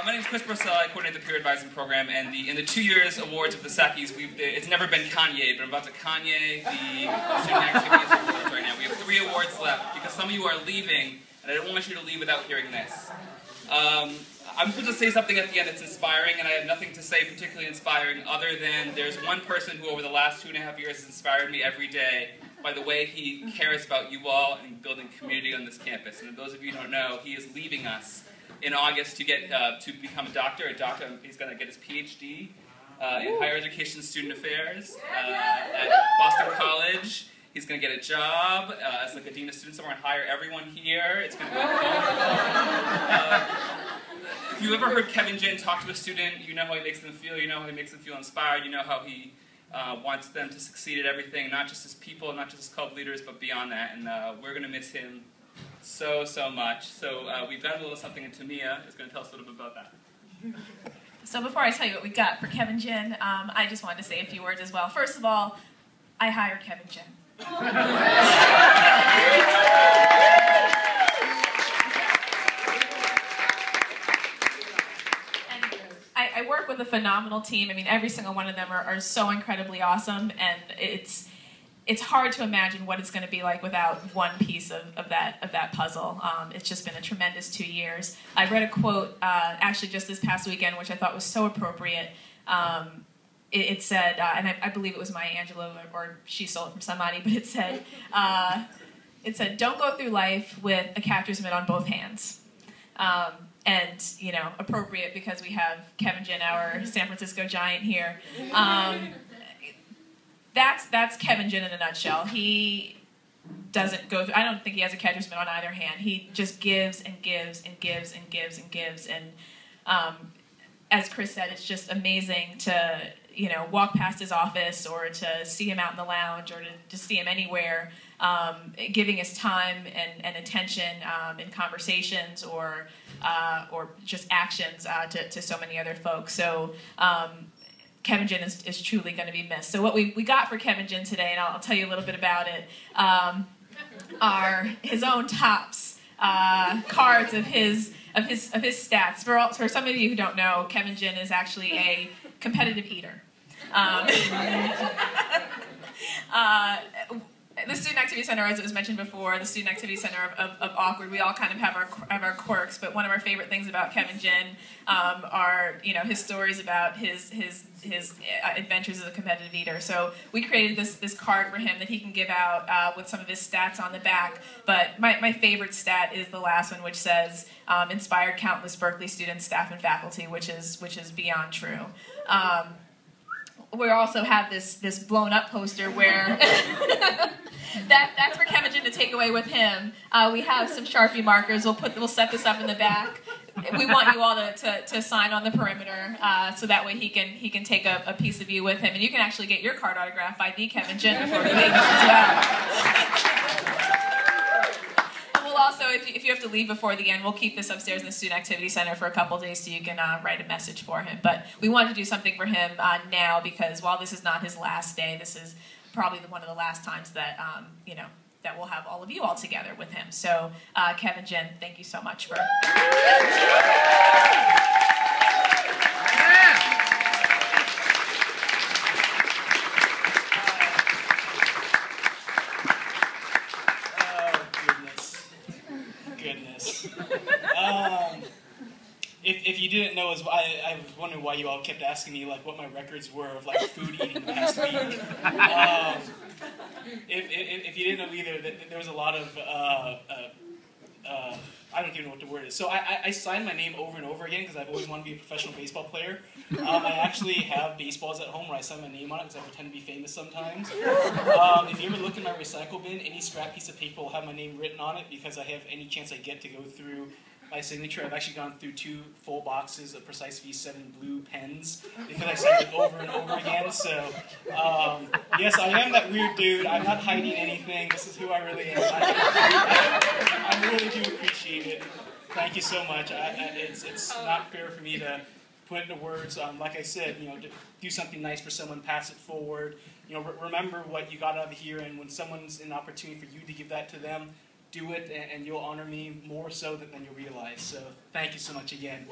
My name is Chris Brissell. I coordinate the peer advising program, and in the 2 years awards of the SACCYs, it's never been Kanye, but I'm about to Kanye the student activities awards right now. We have 3 awards left because some of you are leaving, and I don't want you to leave without hearing this. I'm supposed to say something at the end that's inspiring, and I have nothing to say particularly inspiring other than there's one person who over the last 2.5 years has inspired me every day by the way he cares about you all and building community on this campus. And those of you who don't know, he is leaving us in August to get to become a doctor. He's going to get his PhD in higher education student affairs at Boston College. He's going to get a job as like a dean of students somewhere and hire everyone here. It's going to be if you've ever heard Kevin Jin talk to a student, you know how he makes them feel, you know how he makes them feel inspired, you know how he wants them to succeed at everything, not just as people, not just as club leaders, but beyond that. And we're going to miss him so much. So we've got a little something, and Tamia is going to tell us a little bit about that. So before I tell you what we got for Kevin Jin, I just wanted to say a few words as well. First of all, I hired Kevin Jin. I work with a phenomenal team. I mean, every single one of them are so incredibly awesome, and it's hard to imagine what it's going to be like without one piece of that puzzle. It's just been a tremendous 2 years. I read a quote actually just this past weekend, which I thought was so appropriate. It said, and I believe it was Maya Angelou, or she stole it from somebody, but it said, "Don't go through life with a catcher's mitt on both hands." And, you know, appropriate because we have Kevin Jin, our San Francisco Giant here. That's Kevin Jin in a nutshell. He doesn't go through, I don't think he has a catcher's mitt on either hand. He just gives and gives and gives and gives and gives. And as Chris said, it's just amazing to, you know, walk past his office or to see him out in the lounge or to see him anywhere, giving his time and attention in conversations or just actions to so many other folks. So Kevin Jin is truly going to be missed. So what we got for Kevin Jin today, and I'll tell you a little bit about it, are his own tops cards of his stats. For some of you who don't know, Kevin Jin is actually a competitive eater. The Student Activity Center, as it was mentioned before, the Student Activity Center of Awkward, we all kind of have our quirks, but one of our favorite things about Kevin Jin are, you know, his stories about his adventures as a competitive eater. So we created this card for him that he can give out with some of his stats on the back, but my favorite stat is the last one, which says, inspired countless Berkeley students, staff, and faculty, which is beyond true. We also have this blown up poster where that's for Kevin Jin to take away with him. We have some Sharpie markers. We'll set this up in the back. We want you all to sign on the perimeter, so that way he can take a piece of you with him, and you can actually get your card autographed by the Kevin Jin before he leaves as well. Also, if you have to leave before the end, we'll keep this upstairs in the Student Activity Center for a couple days so you can write a message for him. But we wanted to do something for him now because while this is not his last day, this is probably one of the last times that you know, that we'll have all of you all together with him. So Kevin Jin, thank you so much for. If you didn't know, I was wondering why you all kept asking me like what my records were of like food eating the past week. If you didn't know either, there was a lot of I don't even know what the word is. So I signed my name over and over again because I've always wanted to be a professional baseball player. I actually have baseballs at home where I sign my name on it because I pretend to be famous sometimes. If you ever look in my recycle bin, any scrap piece of paper will have my name written on it because I have any chance I get to go through my signature. I've actually gone through 2 full boxes of Precise V7 blue pens because I signed it over and over again. So, yes, I am that weird dude. I'm not hiding anything. This is who I really am. I really do appreciate it. Thank you so much. It's not fair for me to put into words. Like I said, you know, to do something nice for someone, pass it forward. You know, remember what you got out of here, and when someone's an opportunity for you to give that to them, do it, and you'll honor me more so than you realize. So thank you so much again.